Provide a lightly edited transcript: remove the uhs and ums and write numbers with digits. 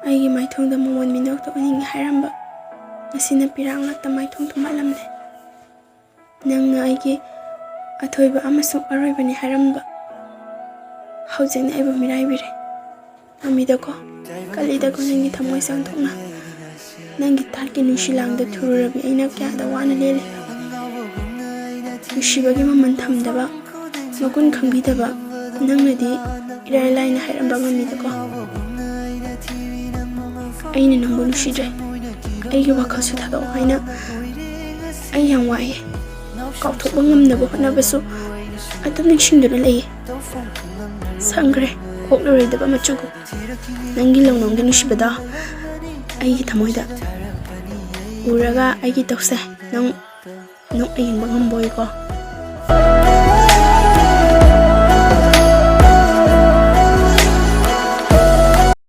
ꯑꯩꯒꯤ ꯃꯥꯏꯊꯣꯡꯗ ꯃꯉꯣꯟ ꯃꯤꯅꯣꯛꯇ ꯎꯅꯤꯡꯉꯤ ꯍꯥꯏꯔꯝꯕ ꯉꯁꯤꯅ ꯄꯤꯔꯥꯡꯂꯛꯇ ꯃꯥꯏꯊꯣꯡ ꯊꯨꯝꯍꯠꯂꯝꯂꯦ ꯅꯪꯅ ꯑꯩꯒꯤ ꯑꯊꯣꯏꯕ ꯑꯃꯁꯨꯡ ꯑꯔꯣꯏꯕꯅꯤ ꯍꯥꯏꯔꯝꯕ ꯍꯧꯖꯤꯛꯅ ꯑꯩꯕꯨ ꯃꯤꯔꯥꯏꯕꯤꯔꯦ ꯃꯃꯤꯗꯀꯣ ꯀꯜꯂꯤꯗꯀꯣ ꯅꯪꯒꯤ ꯊꯃꯣꯏ ꯆꯥꯡꯊꯣꯛꯅ ꯅꯪꯒꯤ ꯇꯥꯠꯀꯤ ꯅꯨꯡꯁꯤꯂꯥꯡꯗ ꯊꯨꯔꯨꯔꯕꯤ ꯑꯩꯅ ꯀꯌꯥꯗ ꯋꯥꯅ ꯂꯦꯜꯂꯤꯕ ꯅꯨꯡꯁꯤꯕꯒꯤ ꯃꯃꯜ ꯊꯝꯗꯕ ꯃꯒꯨꯟ ꯈꯪꯕꯤꯗꯕ ꯅꯪꯅꯗꯤ ꯏꯔꯥꯏ ꯂꯥꯏꯅ ꯍꯥꯏꯔꯝꯕ ꯃꯃꯤꯗꯀꯣ ꯑꯩꯅ ꯅꯪꯕꯨ ꯅꯨꯡꯁꯤꯗ꯭ꯔꯦ ꯑꯩꯒꯤ ꯋꯥꯈꯜꯁꯨ ꯊꯥꯗꯣꯛꯑꯣ ꯍꯥꯏꯅ ꯑꯩ ꯌꯥꯝ ꯋꯥꯏꯑꯦ ꯀꯥꯎꯊꯣꯛꯄ ꯉꯝꯅꯕ ꯍꯣꯠꯅꯕꯁꯨ ꯑꯗꯨꯝ ꯅꯤꯡꯁꯤꯡꯗꯨꯅ ꯂꯩꯌꯦ ꯁꯪꯈ꯭ꯔꯦ ꯀꯣꯛꯂꯔꯣꯏꯗꯕ ꯃꯆꯨꯒ ꯅꯪꯒꯤ ꯂꯧꯅꯣꯡꯒꯤ ꯅꯨꯡꯁꯤꯕꯗ ꯑꯩꯒꯤ ꯊꯃꯣꯏꯗ ꯎꯔꯒ ꯑꯩꯒꯤ ꯇꯧꯁꯦ ꯅꯪ ꯅꯣꯛ ꯌꯦꯡꯕ ꯉꯝꯕꯣꯏꯀꯣ